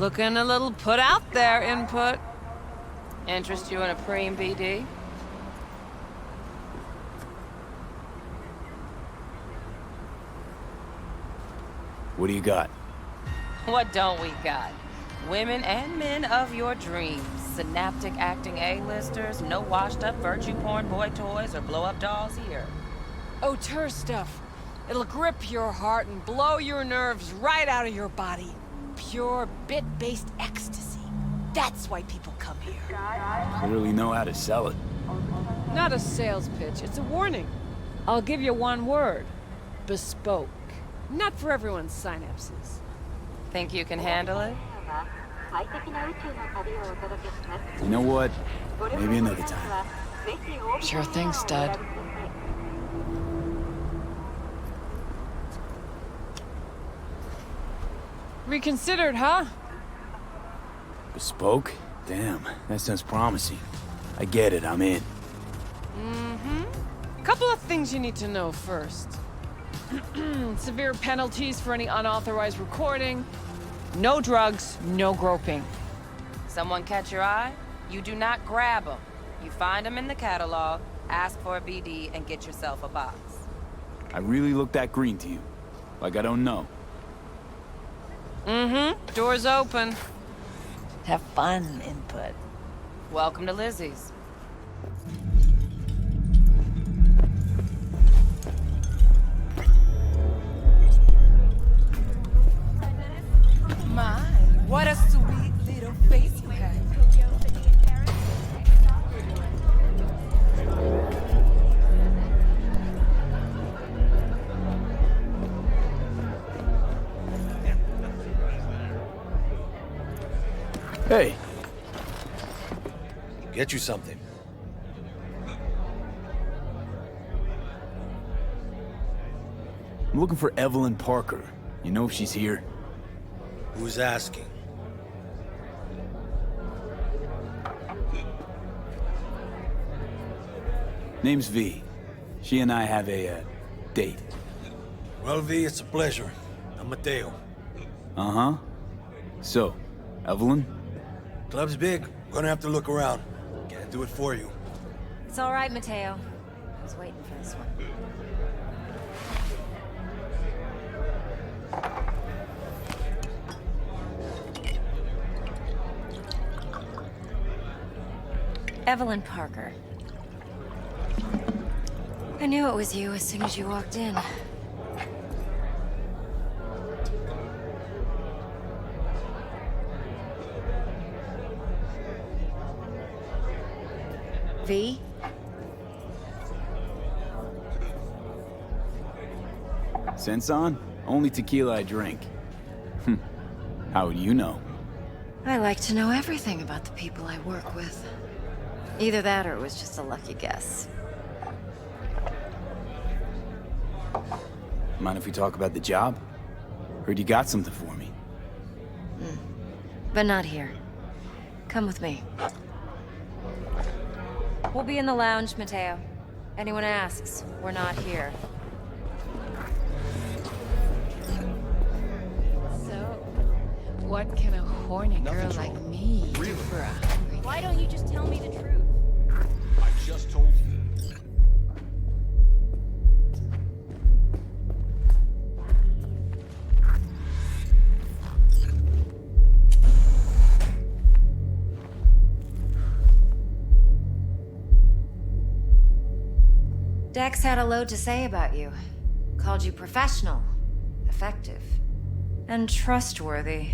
Looking a little put out there, input. Interest you in a preem BD? What do you got? What don't we got? Women and men of your dreams. Synaptic acting A-listers, no washed-up virtue porn boy toys or blow-up dolls here. Auteur stuff. It'll grip your heart and blow your nerves right out of your body. Pure bit-based ecstasy. That's why people come here. Clearly know how to sell it. Not a sales pitch, it's a warning. I'll give you one word. Bespoke. Not for everyone's synapses. Think you can handle it? You know what? Maybe another time. Sure thing, stud. Reconsidered, huh? Bespoke? Damn, that sounds promising. I get it, I'm in. Couple of things you need to know first. Severe penalties for any unauthorized recording. No drugs, no groping. Someone catch your eye? You do not grab them. You find them in the catalog, ask for a BD, and get yourself a box. I really look that green to you. Like I don't know. Door's open. Have fun, input. Welcome to Lizzie's. My, what a sweet little face you have. Hey, Get you something. I'm looking for Evelyn Parker. You know if she's here? Who's asking? Name's V. She and I have a, date. Well, V, it's a pleasure. I'm Mateo. Uh-huh. So, Evelyn? Club's big. Gonna have to look around. Can't do it for you. It's all right, Mateo. I was waiting for this one. Evelyn Parker. I knew it was you as soon as you walked in. V? Sense on? Only tequila I drink. How would you know? I like to know everything about the people I work with. Either that or it was just a lucky guess. Mind if we talk about the job? Heard you got something for me. But not here. Come with me. We'll be in the lounge, Mateo. Anyone asks, we're not here. So, what can a horny girl like me do for a hungry Why don't you just tell me the truth? I just told you. Dex had a load to say about you. Called you professional, effective, and trustworthy.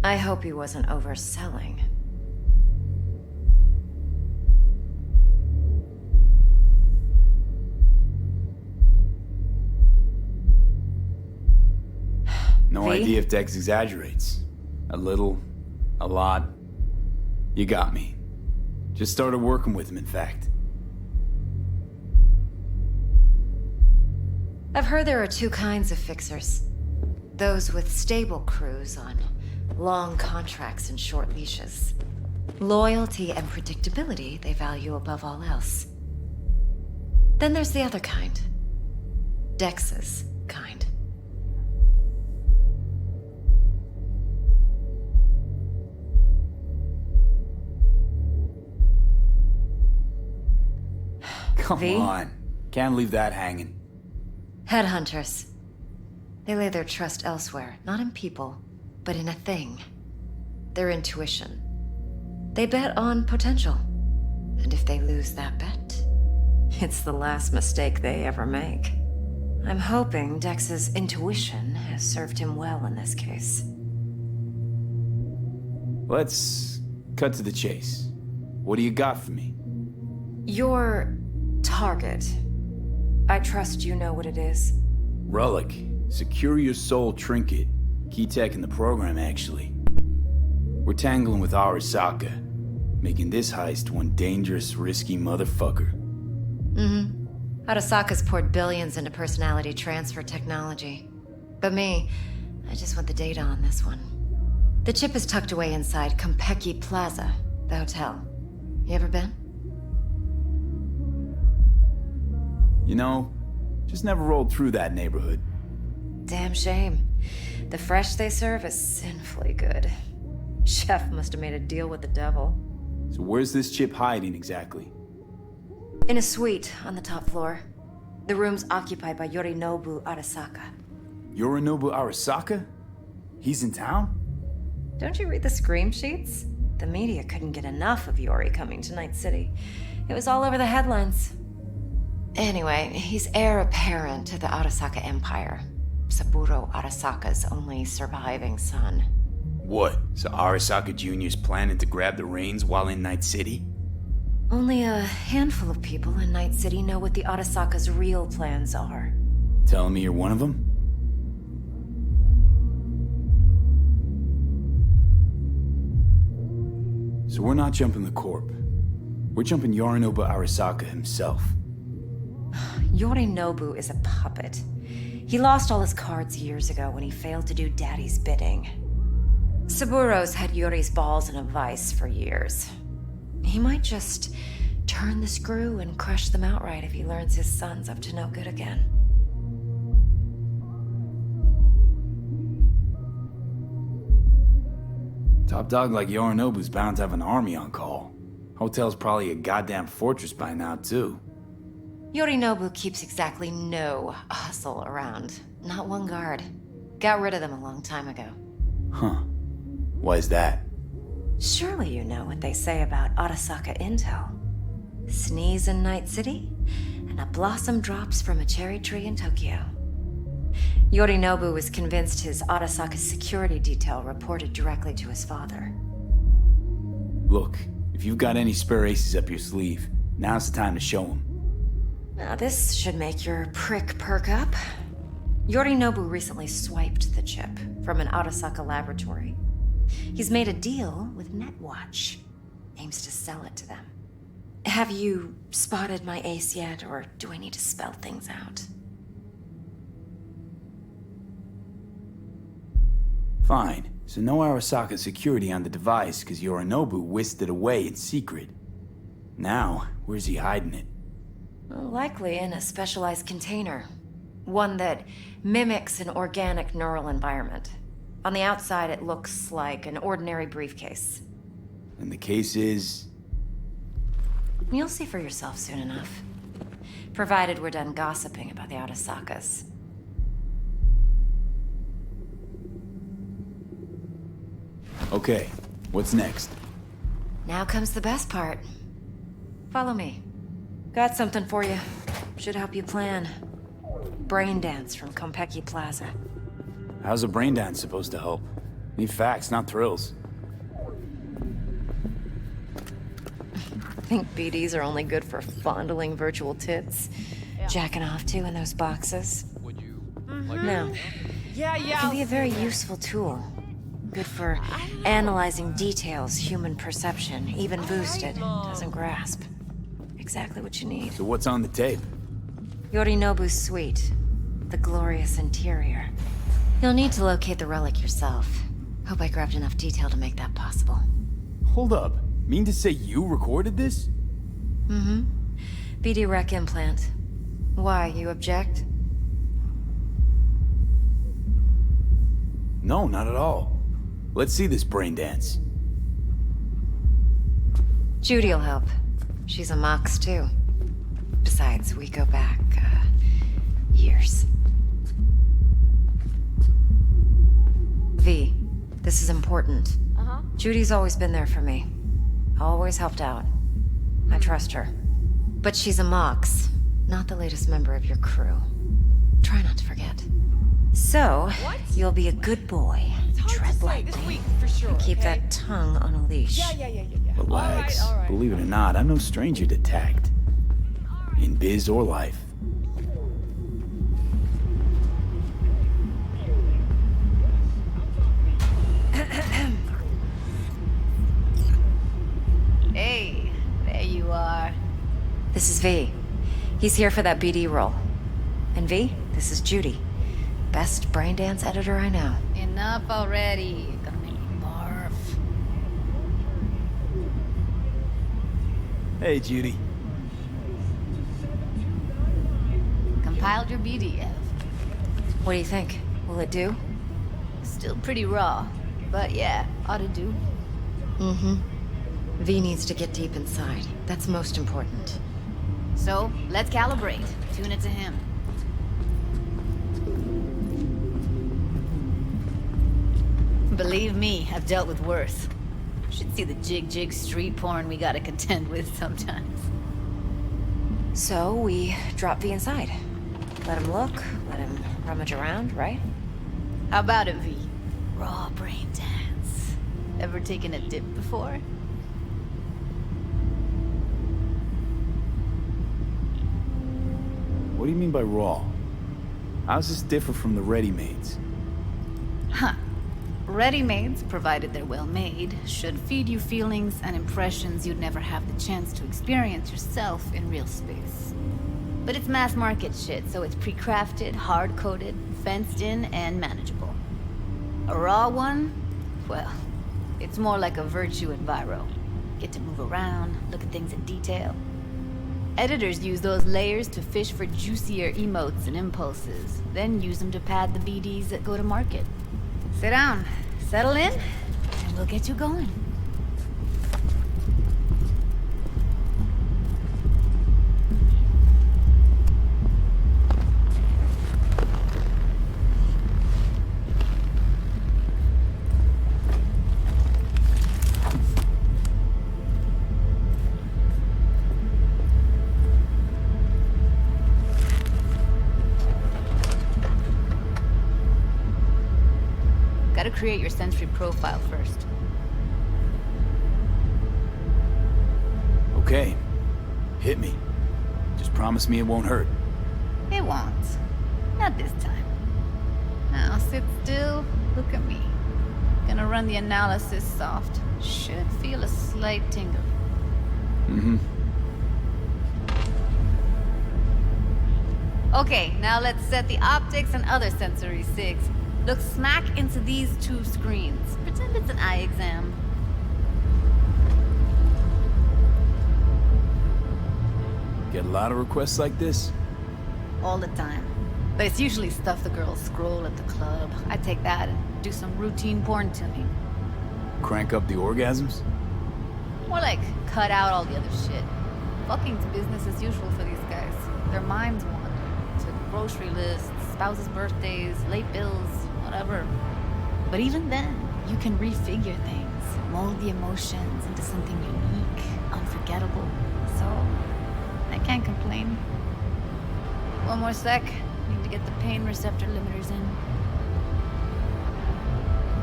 I hope he wasn't overselling. No V? idea if Dex exaggerates. A little, a lot. You got me. Just started working with him, in fact. I've heard there are two kinds of fixers. Those with stable crews on long contracts and short leashes. Loyalty and predictability they value above all else. Then there's the other kind. Dex's kind. Come V? on. Can't leave that hanging. Headhunters. They lay their trust elsewhere, not in people, but in a thing. Their intuition. They bet on potential. And if they lose that bet, it's the last mistake they ever make. I'm hoping Dex's intuition has served him well in this case. Let's cut to the chase. What do you got for me? Your target. I trust you know what it is. Relic. Secure your soul trinket. Key tech in the program, actually. We're tangling with Arasaka, making this heist one dangerous, risky motherfucker. Arasaka's poured billions into personality transfer technology. But me, I just want the data on this one. The chip is tucked away inside Konpeki Plaza, the hotel. You ever been? You know, just never rolled through that neighborhood. Damn shame. The fresh they serve is sinfully good. Chef must have made a deal with the devil. So where's this chip hiding exactly? In a suite on the top floor. The room's occupied by Yorinobu Arasaka. Yorinobu Arasaka? He's in town? Don't you read the scream sheets? The media couldn't get enough of Yori coming to Night City. It was all over the headlines. Anyway, he's heir apparent to the Arasaka Empire. Saburo Arasaka's only surviving son. What? So Arasaka Jr.'s planning to grab the reins while in Night City? Only a handful of people in Night City know what the Arasaka's real plans are. Telling me you're one of them? So we're not jumping the corp. We're jumping Yorinobu Arasaka himself. Yorinobu is a puppet. He lost all his cards years ago when he failed to do Daddy's bidding. Saburo's had Yori's balls in a vice for years. He might just turn the screw and crush them outright if he learns his son's up to no good again. Top dog like Yorinobu's bound to have an army on call. Hotel's probably a goddamn fortress by now, too. Yorinobu keeps exactly no hustle around. Not one guard. Got rid of them a long time ago. Huh. Why is that? Surely you know what they say about Arasaka intel. Sneeze in Night City, and a blossom drops from a cherry tree in Tokyo. Yorinobu was convinced his Arasaka's security detail reported directly to his father. Look, if you've got any spare aces up your sleeve, now's the time to show them. Now this should make your prick perk up. Yorinobu recently swiped the chip from an Arasaka laboratory. He's made a deal with Netwatch. Aims to sell it to them. Have you spotted my ace yet, or do I need to spell things out? Fine. So no Arasaka security on the device because Yorinobu whisked it away in secret. Now, where's he hiding it? Well, likely in a specialized container. One that mimics an organic neural environment. On the outside, it looks like an ordinary briefcase. And the case is... You'll see for yourself soon enough. Provided we're done gossiping about the Arasakas. Okay, what's next? Now comes the best part. Follow me. Got something for you. Should help you plan. Brain dance from Konpeki Plaza. How's a brain dance supposed to help? Need facts, not thrills. Think BDs are only good for fondling virtual tits? Jacking off to in those boxes? Would you like No. Yeah, It can be a very useful tool. Good for analyzing details human perception, even boosted, doesn't grasp. Exactly what you need. So what's on the tape? Yorinobu's suite. The glorious interior. You'll need to locate the relic yourself. Hope I grabbed enough detail to make that possible. Hold up. Mean to say you recorded this? Mm-hmm. BD rec implant. Why, you object? No, not at all. Let's see this brain dance. Judy'll help. She's a mox, too. Besides, we go back, years. V, this is important. Judy's always been there for me. Always helped out. I trust her. But she's a Mox, not the latest member of your crew. Try not to forget. So, you'll be a good boy. Tread lightly. And keep that tongue on a leash. Relax. All right. Believe it or not, I'm no stranger to tact. In biz or life. Hey, there you are. This is V. He's here for that BD role. And V, this is Judy. Best braindance editor I know. Enough already. You're gonna make me barf. Hey, Judy. Compiled your BDF. What do you think? Will it do? Still pretty raw, but yeah, ought to do. Mm-hmm. V needs to get deep inside. That's most important. So, let's calibrate. Tune it to him. Believe me, I've dealt with worse. Should see the jig street porn we gotta contend with sometimes. So, we drop V inside. Let him look, let him rummage around, right? How about it, V? Raw brain dance. Ever taken a dip before? What do you mean by raw? How's this different from the ready-mades? Huh. Ready-mades, provided they're well made, should feed you feelings and impressions you'd never have the chance to experience yourself in real space. But it's mass market shit, so it's pre-crafted, hard-coded, fenced in, and manageable. A raw one? Well, it's more like a virtue enviro. Get to move around, look at things in detail. Editors use those layers to fish for juicier emotes and impulses, then use them to pad the BDs that go to market. Sit down, settle in, and we'll get you going. Gotta create your sensory profile first. Okay. Hit me. Just promise me it won't hurt. It won't. Not this time. Now sit still, look at me. Gonna run the analysis soft. Should feel a slight tingle. Mm-hmm. Okay, now let's set the optics and other sensory sigs. Look smack into these two screens. Pretend it's an eye exam. Get a lot of requests like this? All the time. But it's usually stuff the girls scroll at the club. I take that and do some routine porn tuning. Crank up the orgasms? More like cut out all the other shit. Fucking's business as usual for these guys. Their minds wander to grocery lists, spouses' birthdays, late bills, whatever. But even then, you can refigure things, mold the emotions into something unique, unforgettable. So, I can't complain. One more sec. Need to get the pain receptor limiters in.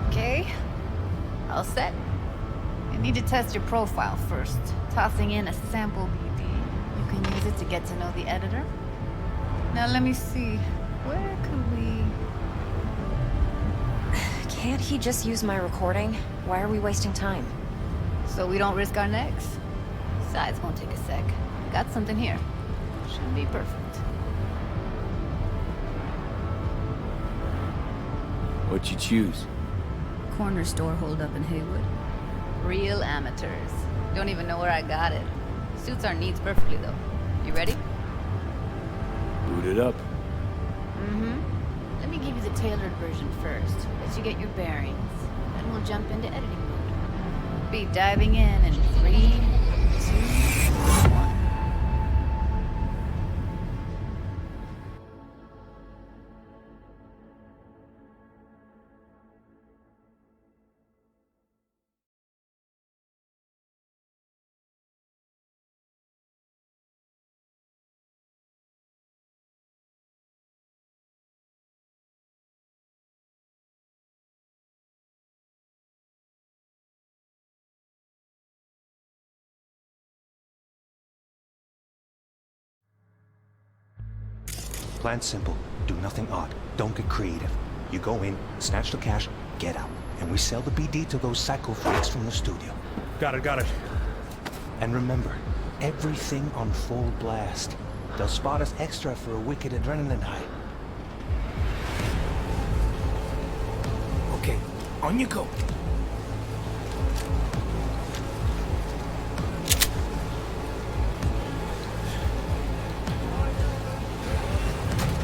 Okay. All set. I need to test your profile first. Tossing in a sample BD. You can use it to get to know the editor. Now let me see. Where could we... Can't he just use my recording? Why are we wasting time? So we don't risk our necks? Besides, won't take a sec. Got something here. Should be perfect. What'd you choose? Corner store hold up in Haywood. Real amateurs. Don't even know where I got it. Suits our needs perfectly though. You ready? Boot it up. Mm-hmm. Let me give you the tailored version first. Let you get your bearings. Then we'll jump into editing mode. Be diving in 3, 2, 1. Plan simple. Do nothing odd. Don't get creative. You go in, snatch the cash, get out. And we sell the BD to those psycho freaks from the studio. Got it. And remember, everything on full blast. They'll spot us extra for a wicked adrenaline high. Okay, on you go.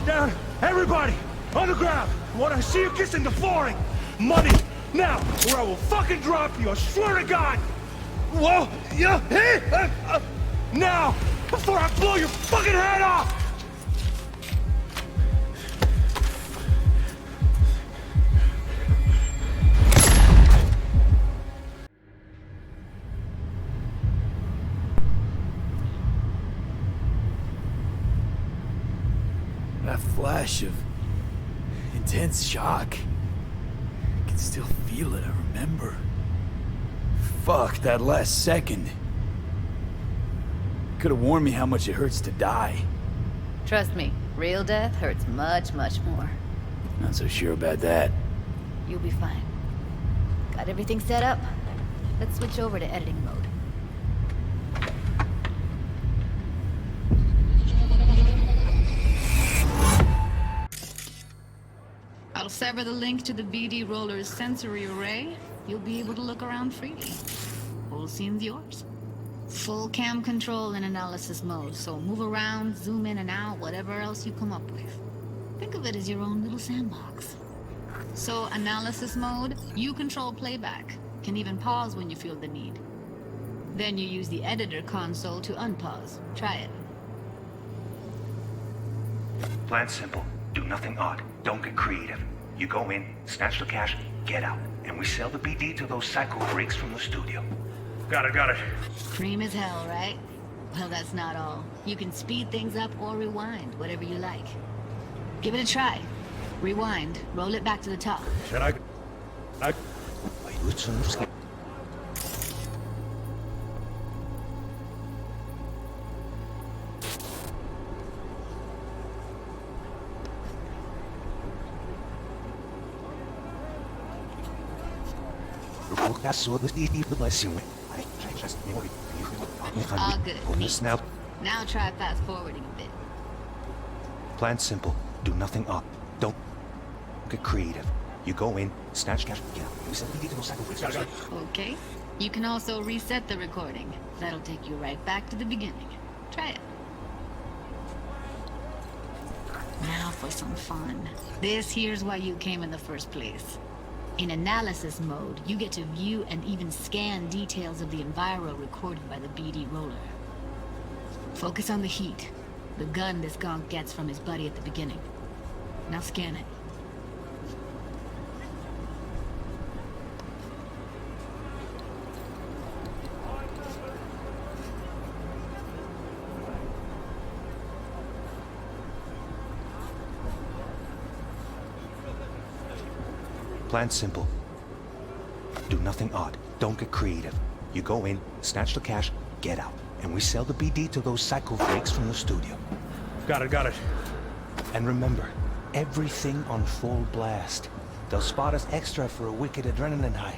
Down! Everybody! On the ground! When I see you kissing the flooring! Money! Now! Or I will fucking drop you! I swear to God! Whoa! Yeah! Hey! Now! Before I blow your fucking head off! That flash of intense shock. I can still feel it, I remember. Fuck, that last second. Could have warned me how much it hurts to die. Trust me, real death hurts much, much more. Not so sure about that. You'll be fine. Got everything set up? Let's switch over to editing mode. I'll sever the link to the BD Roller's sensory array. You'll be able to look around freely. Whole scene's yours. Full cam control in analysis mode, so move around, zoom in and out, whatever else you come up with. Think of it as your own little sandbox. So, analysis mode, you control playback. Can even pause when you feel the need. Then you use the editor console to unpause. Try it. Plan simple. Do nothing odd. Don't get creative. You go in, snatch the cash, get out. And we sell the BD to those psycho freaks from the studio. Got it. Cream as hell, right? Well, that's not all. You can speed things up or rewind, whatever you like. Give it a try. Rewind. Roll it back to the top. Should I... All good. Neat. Now try fast forwarding a bit. Plan simple. Do nothing odd. Don't get creative. You go in, snatch cash, get out. We sell the BD to those psycho freaks. Okay. You can also reset the recording. That'll take you right back to the beginning. Try it. Now for some fun. This here's why you came in the first place. In analysis mode, you get to view and even scan details of the enviro recorded by the BD Roller. Focus on the heat, the gun this gonk gets from his buddy at the beginning. Now scan it. Plan simple. Do nothing odd. Don't get creative. You go in, snatch the cash, get out. And we sell the BD to those psycho freaks from the studio. Got it. And remember, everything on full blast. They'll spot us extra for a wicked adrenaline high.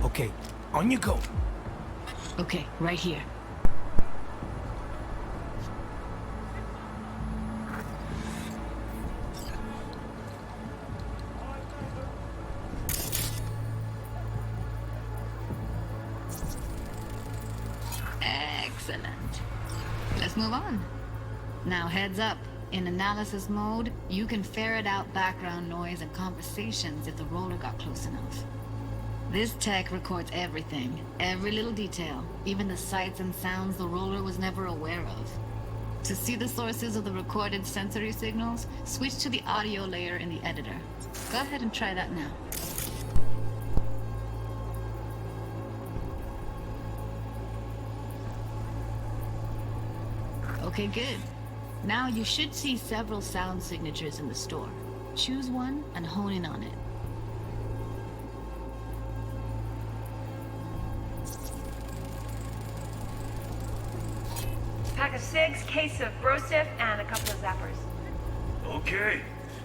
Okay, on you go. Okay, right here. Excellent. Let's move on. Now heads up. In analysis mode, you can ferret out background noise and conversations if the roller got close enough. This tech records everything, every little detail, even the sights and sounds the roller was never aware of. To see the sources of the recorded sensory signals, switch to the audio layer in the editor. Go ahead and try that now. Okay, good. Now you should see several sound signatures in the store. Choose one and hone in on it. Pack of cigs, case of Brosif, and a couple of zappers. Okay.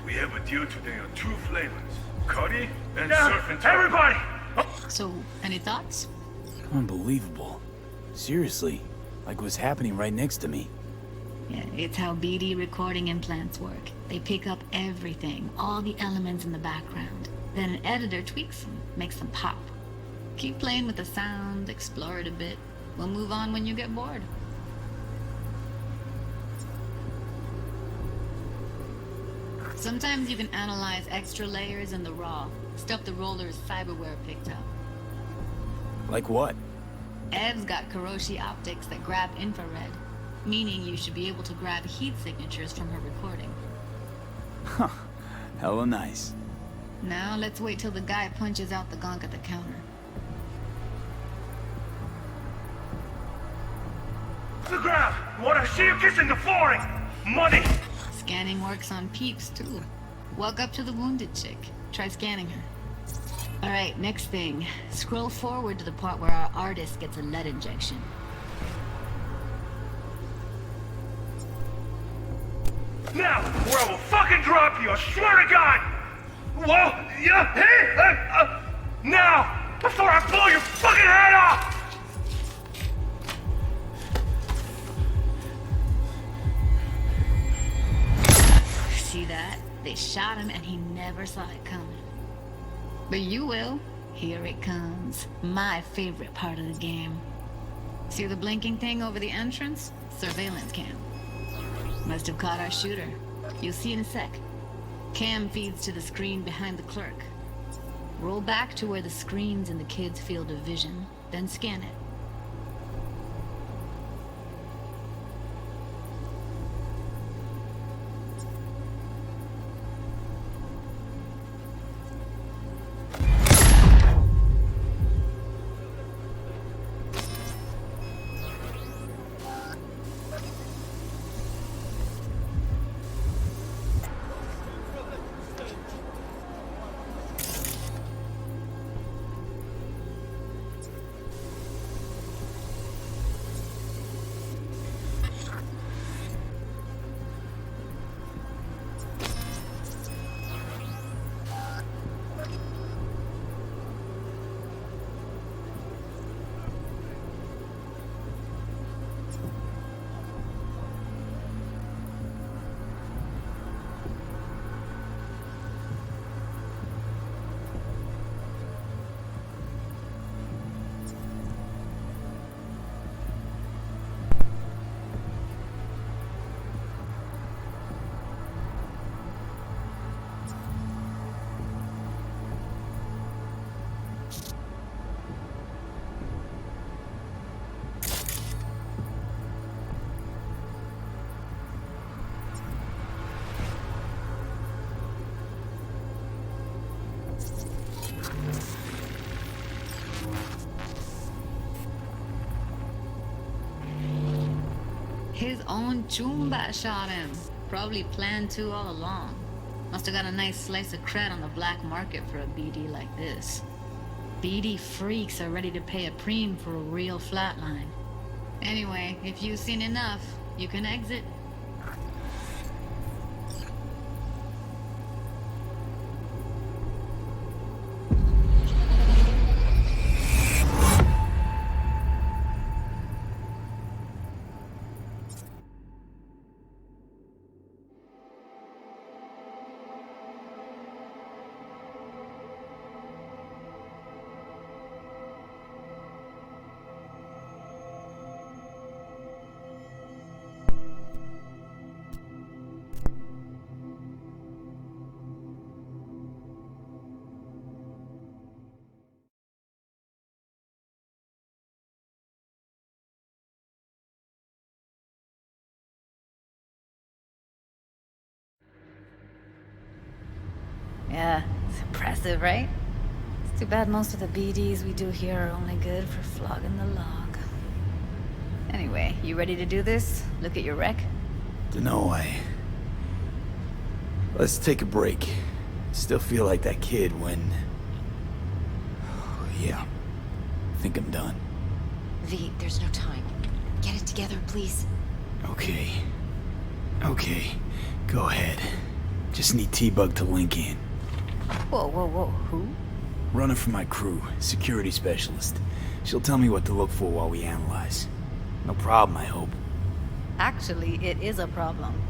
We have a deal today on 2 flavors. Cuddy and surf and turf. Everybody! So, any thoughts? Unbelievable. Seriously, like what's happening right next to me. Yeah, it's how BD recording implants work. They pick up everything, all the elements in the background. Then an editor tweaks them, makes them pop. Keep playing with the sound, explore it a bit. We'll move on when you get bored. Sometimes you can analyze extra layers in the raw, stuff the roller's cyberware picked up. Like what? Ev's got Kiroshi optics that grab infrared, meaning you should be able to grab heat signatures from her recording. Huh. Hella nice. Now let's wait till the guy punches out the gunk at the counter. The ground! Wanna see you kissing the flooring! Money! Scanning works on peeps, too. Walk up to the wounded chick. Try scanning her. Alright, next thing. Scroll forward to the part where our artist gets a lead injection. Now, or I will fucking drop you, I swear to God! Whoa! Yeah! Hey! Now! Before I blow your fucking head off! See that? They shot him and he never saw it coming. But you will. Here it comes. My favorite part of the game. See the blinking thing over the entrance? Surveillance cam. Must have caught our shooter. You'll see in a sec. Cam feeds to the screen behind the clerk. Roll back to where the screen's in the kid's field of vision, then scan it. His own Chumba shot him. Probably planned to all along. Must have got a nice slice of cred on the black market for a BD like this. BD freaks are ready to pay a preem for a real flatline. Anyway, if you've seen enough, you can exit. Yeah, it's impressive, right? It's too bad most of the BDs we do here are only good for flogging the log. Anyway, you ready to do this? Look at your wreck? Dunno, Let's take a break. Still feel like that kid when... Yeah. I think I'm done. V, there's no time. Get it together, please. Okay. Okay. Go ahead. Just need T-Bug to link in. Whoa, whoa, whoa, who? Runner for my crew, security specialist. She'll tell me what to look for while we analyze. No problem, I hope. Actually, it is a problem.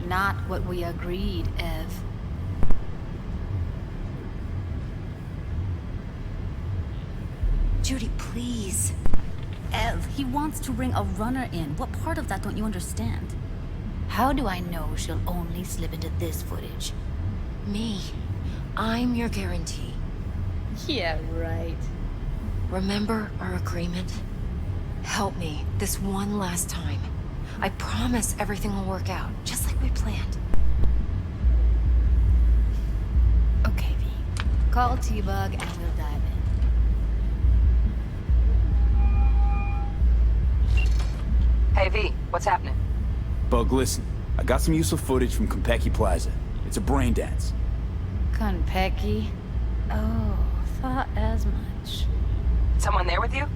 Not what we agreed, Ev. Judy, please. Ev, he wants to bring a runner in. What part of that don't you understand? How do I know she'll only slip into this footage? Me. I'm your guarantee. Yeah, right. Remember our agreement? Help me this one last time. I promise everything will work out, just like we planned. Okay, V. Call T-Bug and we'll dive in. Hey, V, what's happening? Bug, listen. I got some useful footage from Konpeki Plaza. It's a brain dance. Konpeki? Oh, thought as much. Someone there with you?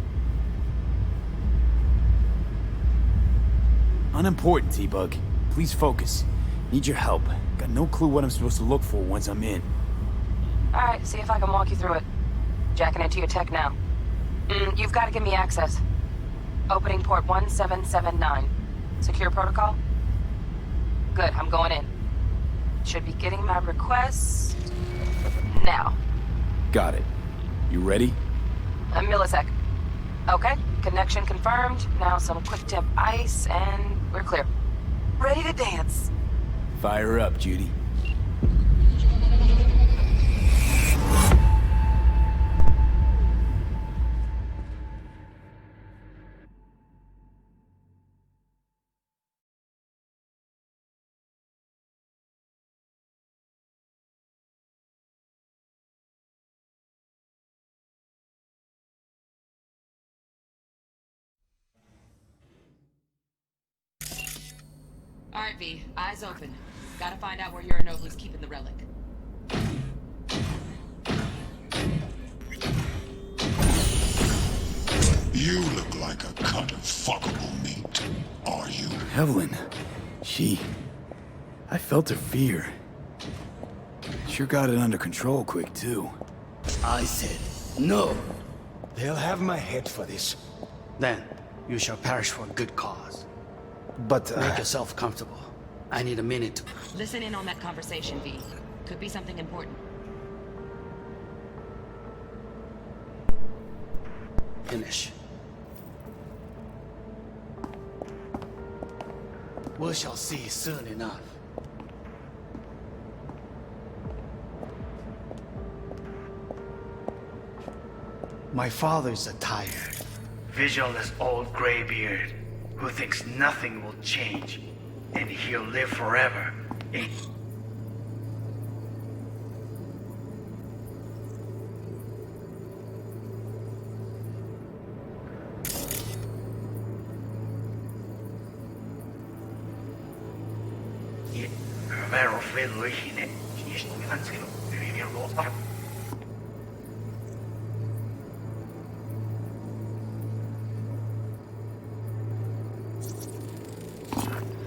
Unimportant, T-Bug. Please focus. Need your help. Got no clue what I'm supposed to look for once I'm in. Alright, see if I can walk you through it. Jacking into your tech now. You've got to give me access. Opening port 1779. Secure protocol? Good, I'm going in. Should be getting my request... now. Got it. You ready? A millisec. Okay, connection confirmed. Now some quick temp ice, and we're clear. Ready to dance. Fire up, Judy. Alright, V, eyes open. Gotta find out where Uranoglu's keeping the relic. You look like a cut of fuckable meat. Are you? Evelyn. I felt her fear. Sure got it under control quick, too. I said, no. They'll have my head for this. Then, you shall perish for a good cause. But, make yourself comfortable. I need a minute to... Listen in on that conversation, V. Could be something important. Finish. We shall see soon enough. My father's a tired, visionless old graybeard who thinks nothing will change, and he'll live forever in...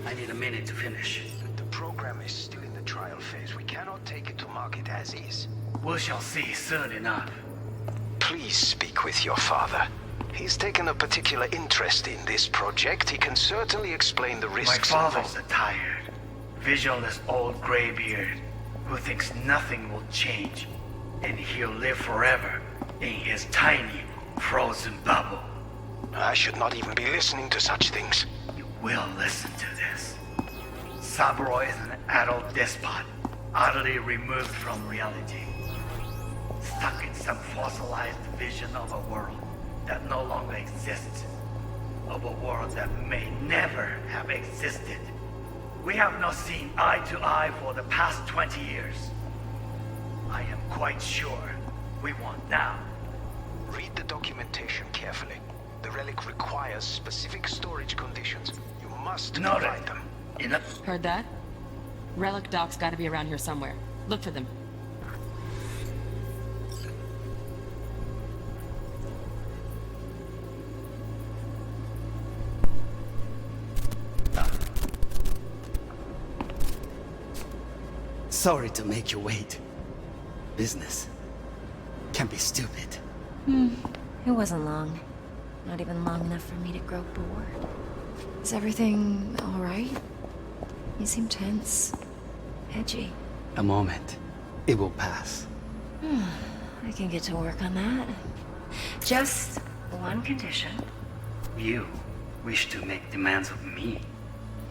I need a minute to finish. The program is still in the trial phase. We cannot take it to market as is. We shall see soon enough. Please speak with your father. He's taken a particular interest in this project. He can certainly explain the risks My involved. father's a tired, visionless old graybeard who thinks nothing will change, and he'll live forever in his tiny, frozen bubble. I should not even be listening to such things. You will listen to this. Saburo is an adult despot, utterly removed from reality. Stuck in some fossilized vision of a world that no longer exists. Of a world that may never have existed. We have not seen eye to eye for the past 20 years. I am quite sure we want now. Read the documentation carefully. The relic requires specific storage conditions. You must provide them. Heard that? Relic docs gotta be around here somewhere. Look for them. Sorry to make you wait. Business can be stupid. It wasn't long. Not even long enough for me to grow bored. Is everything all right? You seem tense. Edgy. A moment. It will pass. I can get to work on that. Just one condition. You wish to make demands of me.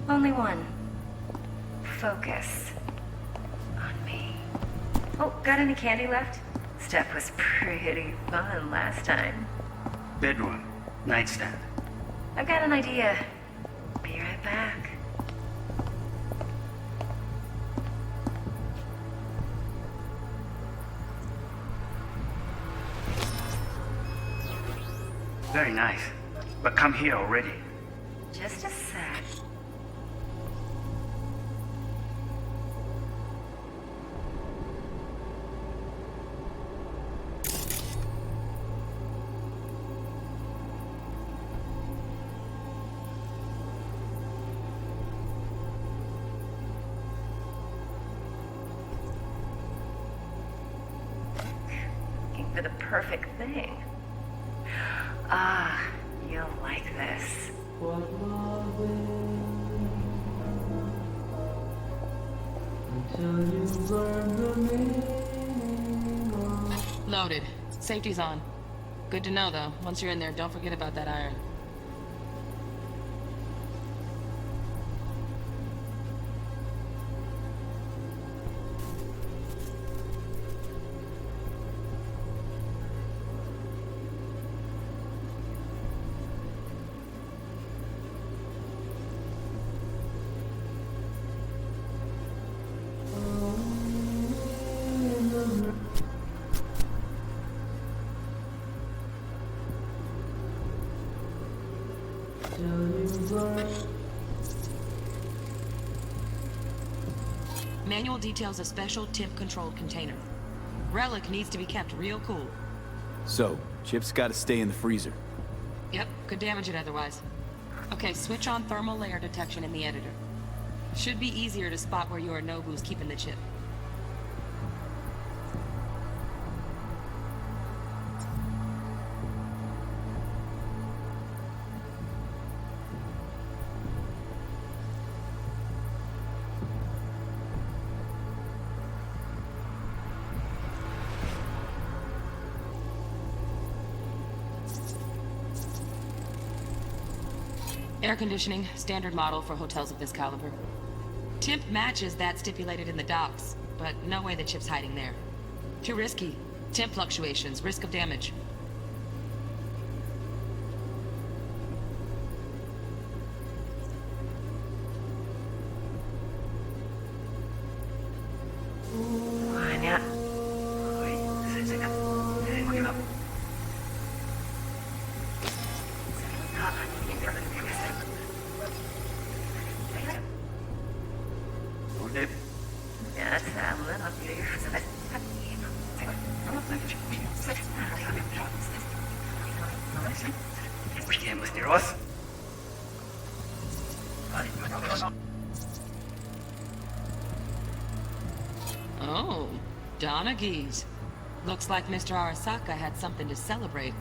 Only one. Focus on me. Oh, got any candy left? Stuff was pretty fun last time. Bedroom, nightstand. I've got an idea. Be right back. Very nice. But come here already. Just a sec. Looking for the perfect thing. Ah, you'll like this. Loaded. Safety's on. Good to know, though. Once you're in there, don't forget about that iron. Manual details a special temp-controlled container. Relic needs to be kept real cool. So, chips gotta stay in the freezer. Yep, could damage it otherwise. Okay, switch on thermal layer detection in the editor. Should be easier to spot where Yorinobu's keeping the chip. Air conditioning, standard model for hotels of this caliber. Temp matches that stipulated in the docs, but no way the chip's hiding there. Too risky. Temp fluctuations, risk of damage. Oh, Donaghy's. Looks like Mr. Arasaka had something to celebrate.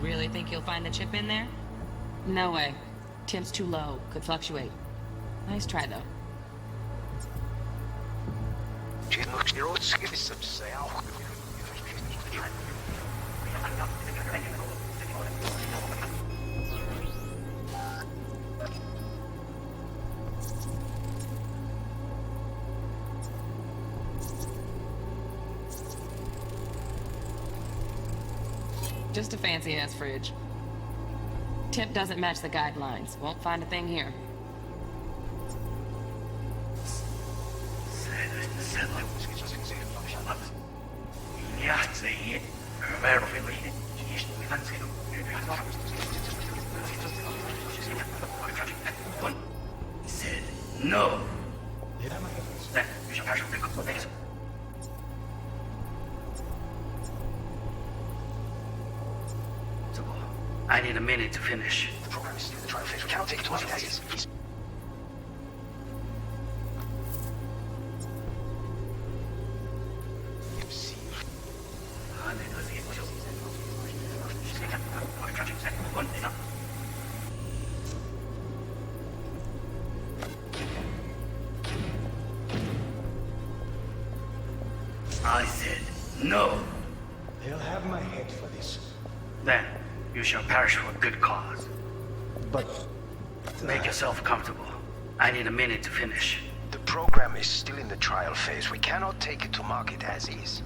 Really think you'll find the chip in there? No way. Temp's too low. Could fluctuate. Nice try, though. Just a fancy-ass fridge. Temp doesn't match the guidelines. Won't find a thing here. Said no. I need a minute to finish. The program is the trial phase. We cannot take it 20 days. I said no. They'll have my head for this. Then you shall perish for a good cause. But... Make yourself comfortable. I need a minute to finish. The program is still in the trial phase. We cannot take it to market as is.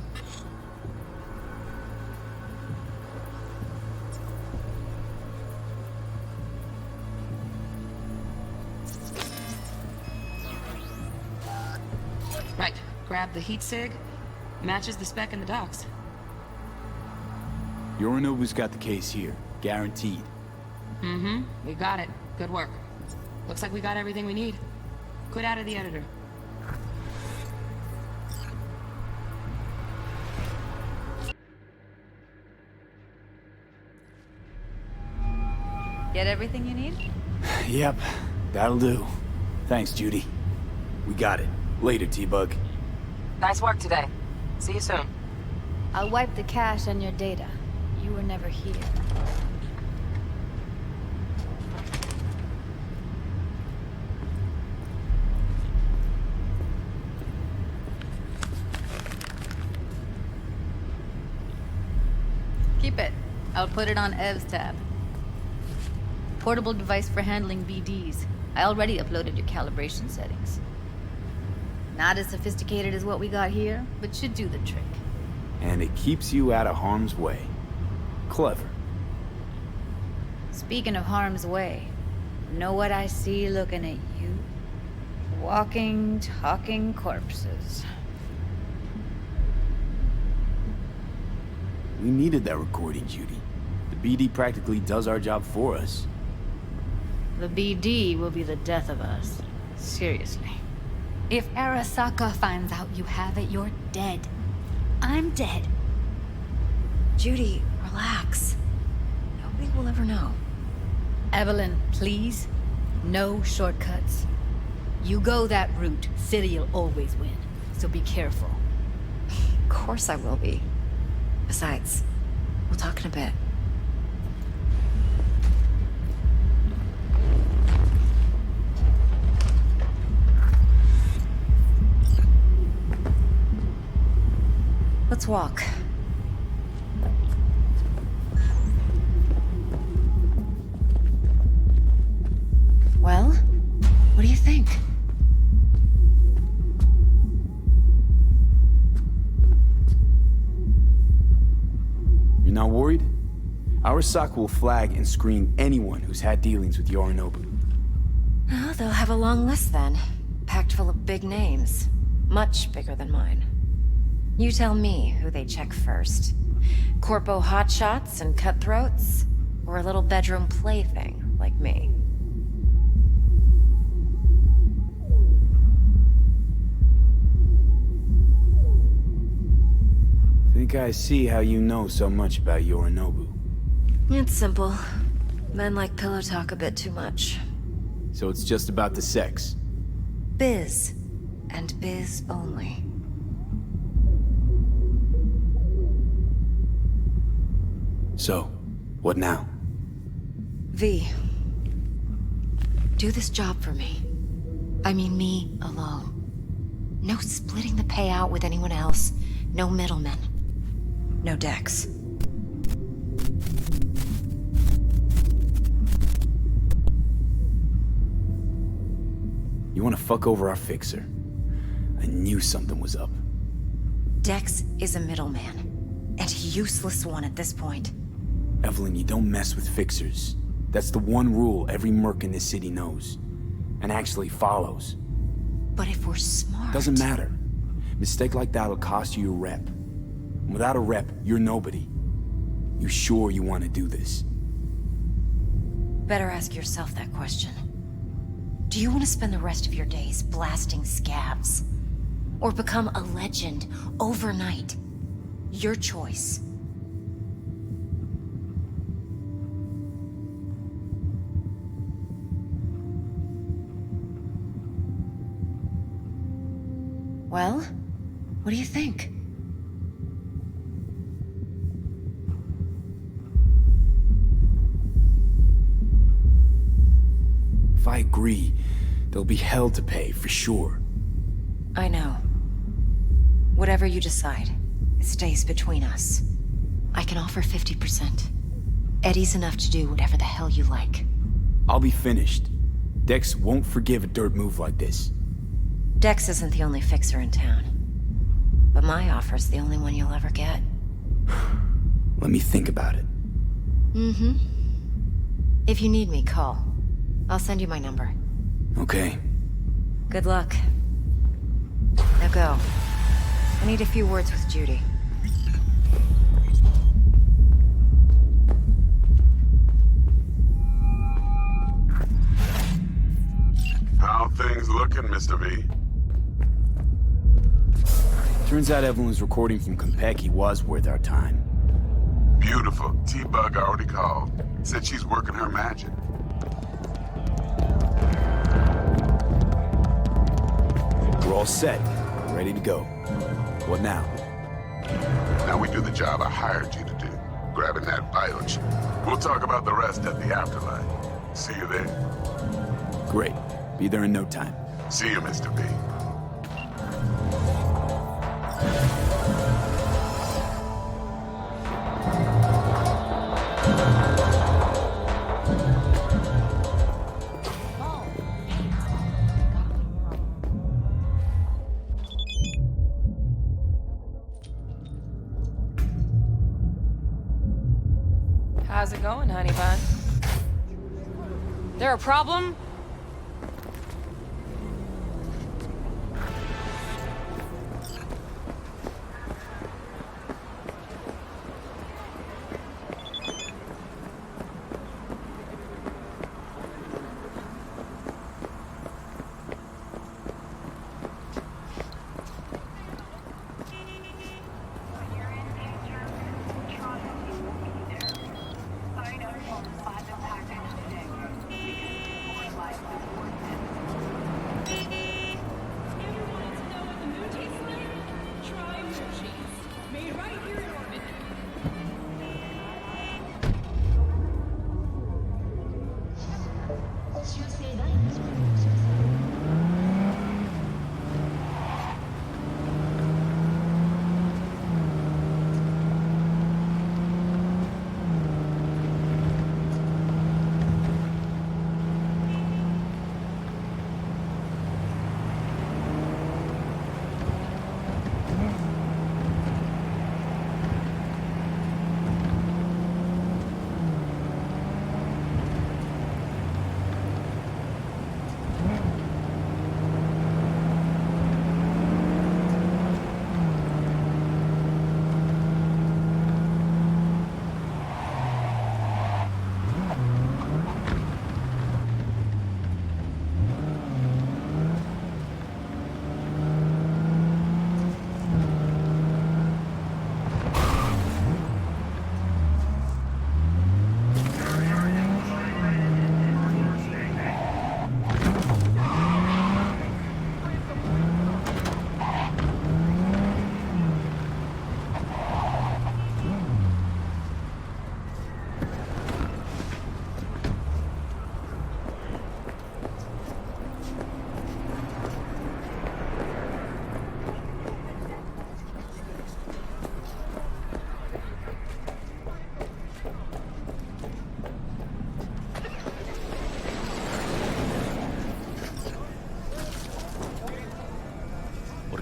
Right. Grab the heat sig. Matches the spec in the docs. Yorinobu's got the case here. Guaranteed. Mm-hmm. We got it. Good work. Looks like we got everything we need. Quit out of the editor. Get everything you need? Yep, that'll do. Thanks, Judy. We got it. Later, T-Bug. Nice work today. See you soon. I'll wipe the cache and your data. You were never here. Keep it. I'll put it on Ev's tab. Portable device for handling BDs. I already uploaded your calibration settings. Not as sophisticated as what we got here, but should do the trick. And it keeps you out of harm's way. Clever. Speaking of harm's way, know what I see looking at you? Walking, talking corpses. We needed that recording, Judy. The BD practically does our job for us. The BD will be the death of us. Seriously. If Arasaka finds out you have it, you're dead. I'm dead. Judy, relax. Nobody will ever know. Evelyn, please. No shortcuts. You go that route, City'll always win. So be careful. Of course I will be. Besides, we'll talk in a bit. Let's walk. Well, what do you think? You're not worried? Arasaka will flag and screen anyone who's had dealings with Yorinobu. Oh, they'll have a long list then. Packed full of big names. Much bigger than mine. You tell me who they check first. Corpo hotshots and cutthroats? Or a little bedroom plaything like me? Think I see how you know so much about Yorinobu. It's simple. Men like pillow talk a bit too much. So it's just about the sex. Biz. And biz only. So, what now? V. Do this job for me. I mean me alone. No splitting the payout with anyone else. No middlemen. No decks. You wanna fuck over our fixer? I knew something was up. Dex is a middleman. And a useless one at this point. Evelyn, you don't mess with fixers. That's the one rule every merc in this city knows. And actually follows. But if we're smart... Doesn't matter. Mistake like that'll cost you your rep. And without a rep, you're nobody. You sure you want to do this? Better ask yourself that question. Do you want to spend the rest of your days blasting scabs? Or become a legend overnight? Your choice. Well, what do you think? If I agree, there'll be hell to pay, for sure. I know. Whatever you decide, it stays between us. I can offer 50%. Eddie's enough to do whatever the hell you like. I'll be finished. Dex won't forgive a dirt move like this. Dex isn't the only fixer in town. But my offer's the only one you'll ever get. Let me think about it. Mm-hmm. If you need me, call. I'll send you my number. Okay. Good luck. Now go. I need a few words with Judy. How things looking, Mr. V? Turns out Evelyn's recording from Konpeki was worth our time. Beautiful. T-Bug already called. Said she's working her magic. We're all set. Ready to go. What now? Now we do the job I hired you to do. Grabbing that bio chip. We'll talk about the rest at the afterlife. See you there. Great. Be there in no time. See you, Mr. V. How's it going, honey bun? There a problem?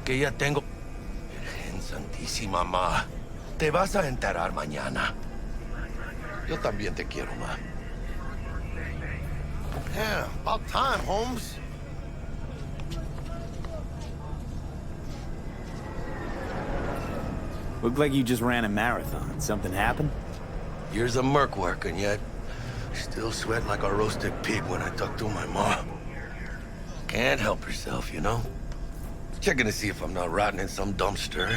Que ya tengo... Virgen Santísima, ma. Te vas a enterar mañana. Yo también te quiero, ma. Yeah, about time, Holmes. Looked like you just ran a marathon. Something happened? Years of merc work, and yet... still sweat like a roasted pig when I talk to my mom. Can't help herself, you know? Checking to see if I'm not rotting in some dumpster,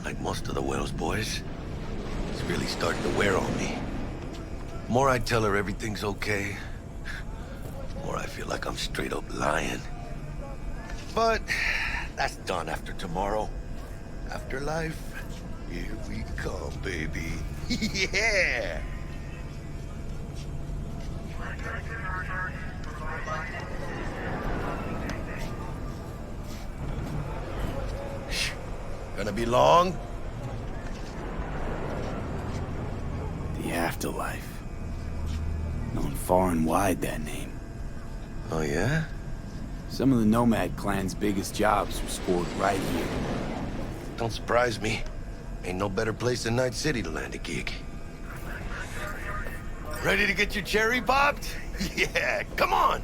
like most of the Wells boys. It's really starting to wear on me. The more I tell her everything's okay, the more I feel like I'm straight up lying. But that's done after tomorrow. Afterlife, here we come, baby. Yeah! Gonna be long? The afterlife. Known far and wide, that name. Oh, yeah? Some of the Nomad clan's biggest jobs were scored right here. Don't surprise me. Ain't no better place than Night City to land a gig. Ready to get your cherry popped? Yeah, come on!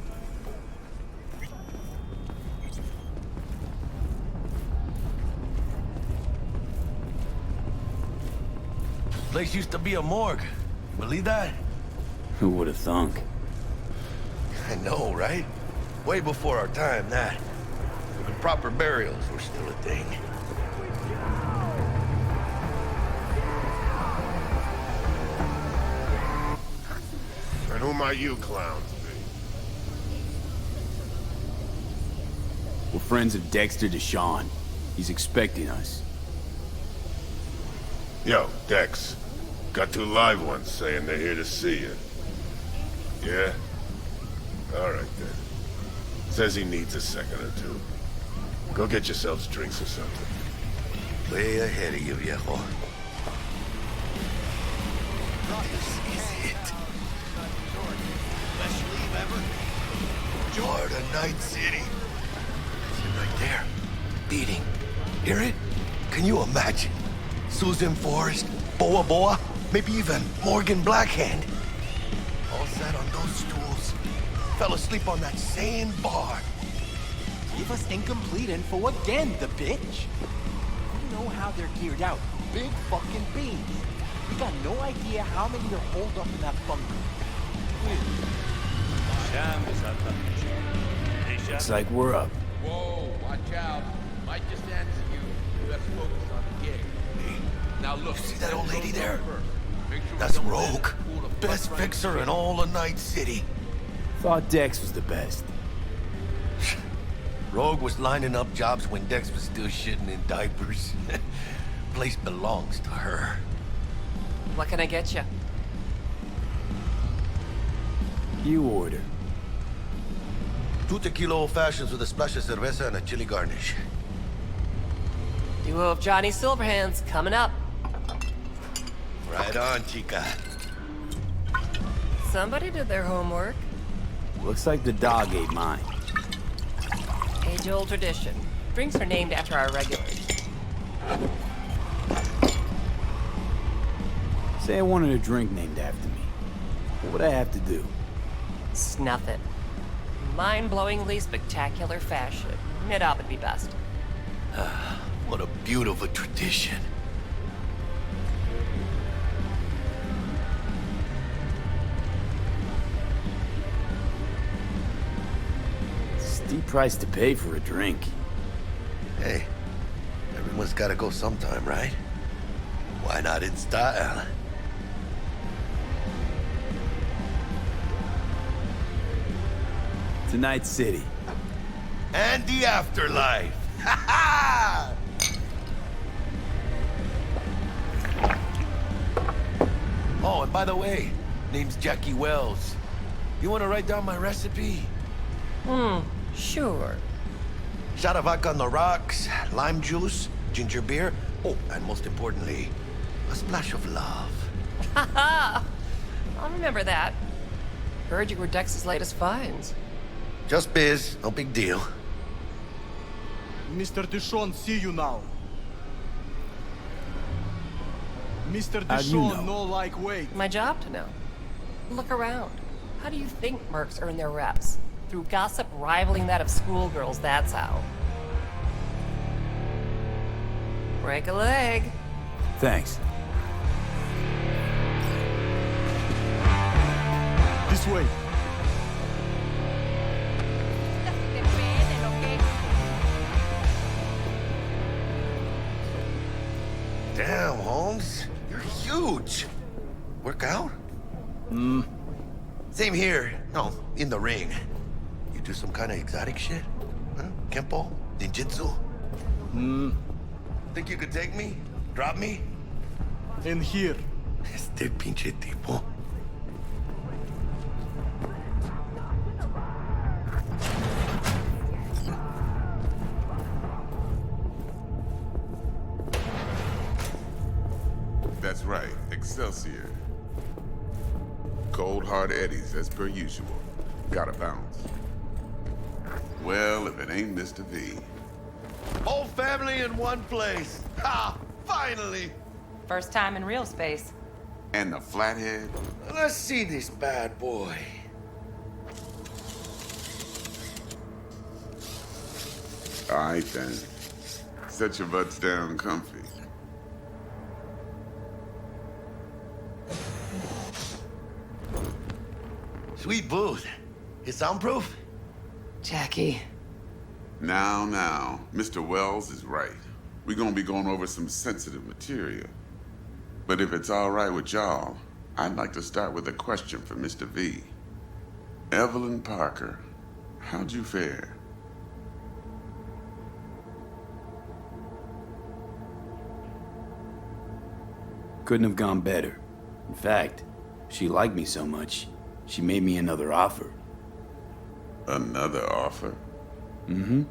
Place used to be a morgue. You believe that? Who would have thunk? I know, right? Way before our time, that. Even proper burials were still a thing. And who might you clowns be? We're friends of Dexter Deshawn. He's expecting us. Yo, Dex. Got 2 live ones saying they're here to see you. Yeah? Alright then. Says he needs a second or 2. Go get yourselves drinks or something. Way ahead of you, viejo. This is it. Best leave ever. Jordan, Night City. That's it right there. Beating. Hear it? Can you imagine? Susan Forrest, Boa Boa, maybe even Morgan Blackhand. All sat on those stools. Fell asleep on that same bar. Give us incomplete info again, the bitch. You know how they're geared out. Big fucking beans. We got no idea how many are holed up in that bunker. Looks like we're up. Whoa, watch out. Might just answer you. Let's focus on the gig. Now look. You see that old lady there? Make sure we That's don't Rogue. let it fool the Best front fixer right in all of Night City. Thought Dex was the best. Rogue was lining up jobs when Dex was still shitting in diapers. Place belongs to her. What can I get you? You order. 2 tequila old fashions with a splash of cerveza and a chili garnish. Duo of Johnny Silverhands coming up. Right on, chica. Somebody did their homework. Looks like the dog ate mine. Age-old tradition. Drinks are named after our regulars. Say I wanted a drink named after me. What would I have to do? Snuff it. Mind-blowingly spectacular fashion. Mid-op would be best. What a beautiful tradition. Steep price to pay for a drink. Hey, everyone's gotta go sometime, right? Why not in style? To Night City. And the afterlife. Ha ha! Oh, and by the way, name's Jackie Wells. You want to write down my recipe? Sure. Shot of vodka on the rocks, lime juice, ginger beer. Oh, and most importantly, a splash of love. Haha! I'll remember that. Heard you were Dex's latest finds. Just biz, no big deal. Mr. Deshawn, see you now. Mr. How do you Deshawn, know? no like wait. My job to know. Look around. How do you think mercs earn their reps? Through gossip rivaling that of schoolgirls, that's how. Break a leg. Thanks. This way. Damn, Holmes. You're huge. Work out? Same here. No, in the ring. You do some kind of exotic shit? Huh? Kempo? Ninjutsu? Think you could take me? Drop me? In here. Este pinche tipo. right. Excelsior. Cold hard eddies as per usual. Gotta bounce. Well, if it ain't Mr. V. Whole family in one place. Ha! Finally! First time in real space. And the flathead? Let's see this bad boy. All right, then. Set your butts down comfy. Sweet booth. It's soundproof? Jackie. Now, Mr. Wells is right. We're gonna be going over some sensitive material. But if it's all right with y'all, I'd like to start with a question for Mr. V. Evelyn Parker, how'd you fare? Couldn't have gone better. In fact, she liked me so much, she made me another offer. Another offer? Mm-hmm.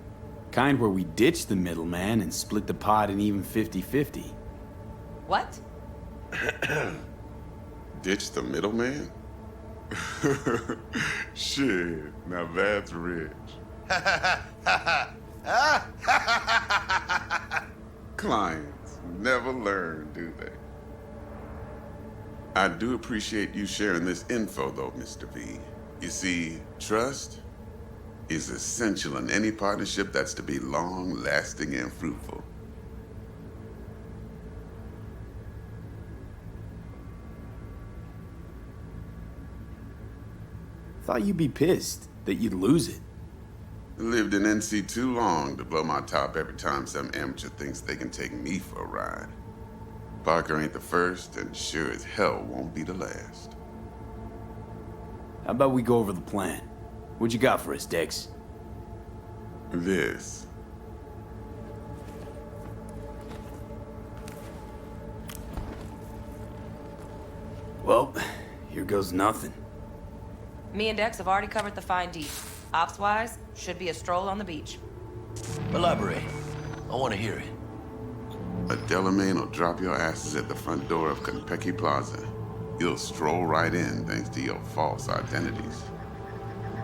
Kind where we ditch the middleman and split the pot in even 50-50. What? Ditch the middleman? Shit, now that's rich. Clients never learn, do they? I do appreciate you sharing this info, though, Mr. V. You see, trust is essential in any partnership that's to be long-lasting and fruitful. Thought you'd be pissed that you'd lose it. Lived in NC too long to blow my top every time some amateur thinks they can take me for a ride. Parker ain't the first, and sure as hell won't be the last. How about we go over the plan? What you got for us, Dex? This. Well, here goes nothing. Me and Dex have already covered the fine deets. Ops-wise, should be a stroll on the beach. Elaborate. I want to hear it. A Delamain will drop your asses at the front door of Konpeki Plaza. You'll stroll right in thanks to your false identities.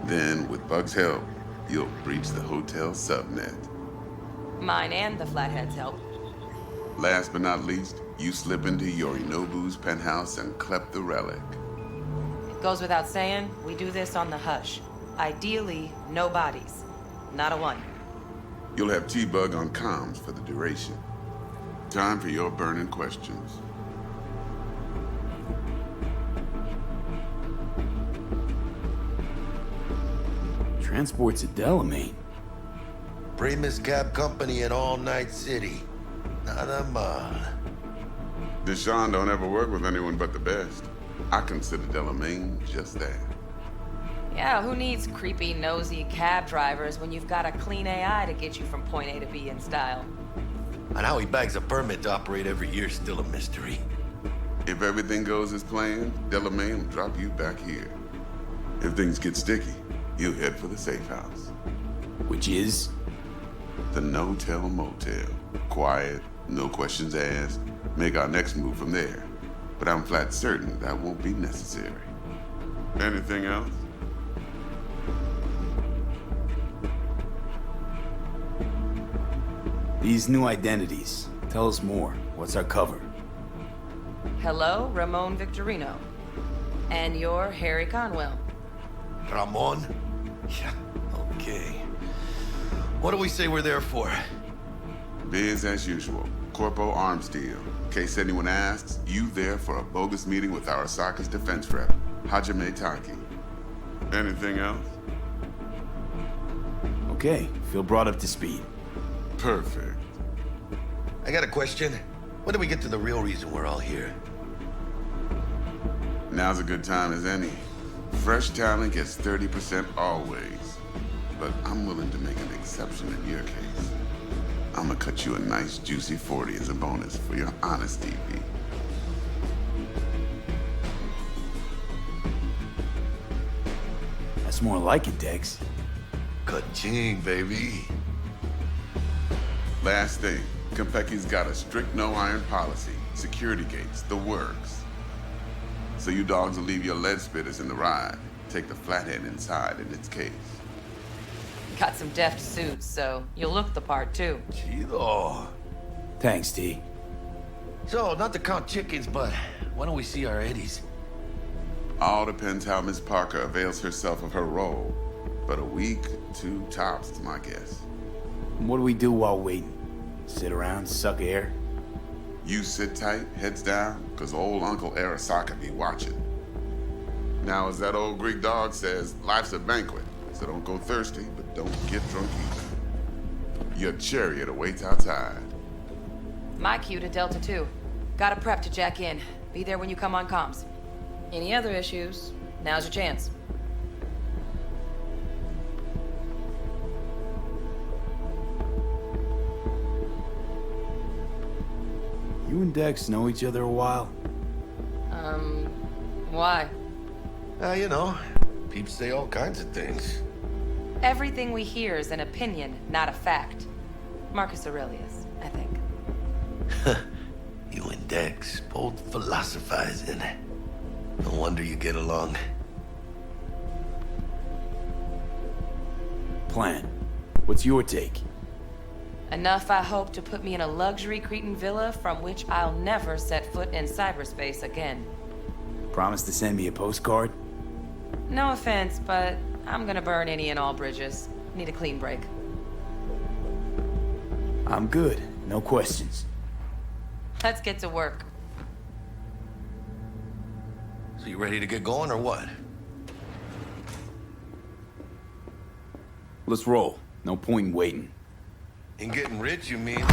Then, with Bug's help, you'll breach the hotel subnet. Mine and the Flathead's help. Last but not least, you slip into Yorinobu's penthouse and clep the relic. Goes without saying, we do this on the hush. Ideally, no bodies. Not a one. You'll have T-Bug on comms for the duration. Time for your burning questions. Transport's a Delamain. Primus Cab Company in All Night City. Nada mal. Deshaun don't ever work with anyone but the best. I consider Delamain just that. Yeah, who needs creepy, nosy cab drivers when you've got a clean AI to get you from point A to B in style? And how he bags a permit to operate every year is still a mystery. If everything goes as planned, Delamain will drop you back here. If things get sticky, you'll head for the safe house. Which is? The no-tell motel. Quiet, no questions asked. Make our next move from there. But I'm flat certain that won't be necessary. Anything else? These new identities. Tell us more. What's our cover? Hello, Ramon Victorino. And you're Harry Conwell. Ramon? Yeah, okay. What do we say we're there for? Biz as usual. Corpo arms deal. In case anyone asks, you there for a bogus meeting with Arasaka's defense rep, Hajime Taki. Anything else? Okay, feel brought up to speed. Perfect. I got a question. When do we get to the real reason we're all here? Now's a good time as any. Fresh talent gets 30% always. But I'm willing to make an exception in your case. I'm gonna cut you a nice juicy 40 as a bonus for your honesty, V. That's more like it, Dex. Ka-ching, baby. Last thing, Konpeki's got a strict no-iron policy, security gates, the works. So you dogs will leave your lead spitters in the ride. Take the flathead inside in its case. Got some deft suits, so you'll look the part too. Chido. Thanks, T. So, not to count chickens, but why don't we see our Eddies? All depends how Miss Parker avails herself of her role. But a week, 2 tops is my guess. What do we do while waiting? Sit around, suck air? You sit tight, heads down, cause old Uncle Arasaka be watching. Now, as that old Greek dog says, life's a banquet, so don't go thirsty, but don't get drunk either. Your chariot awaits outside. My cue to Delta 2. Gotta prep to jack in. Be there when you come on comms. Any other issues, now's your chance. You and Dex know each other a while? Why? You know, peeps say all kinds of things. Everything we hear is an opinion, not a fact. Marcus Aurelius, I think. You and Dex, both philosophizing. No wonder you get along. Plan. What's your take? Enough, I hope, to put me in a luxury Cretan villa from which I'll never set foot in cyberspace again. Promise to send me a postcard? No offense, but I'm gonna burn any and all bridges. Need a clean break. I'm good. No questions. Let's get to work. So you ready to get going or what? Let's roll. No point in waiting. In getting rich, you mean?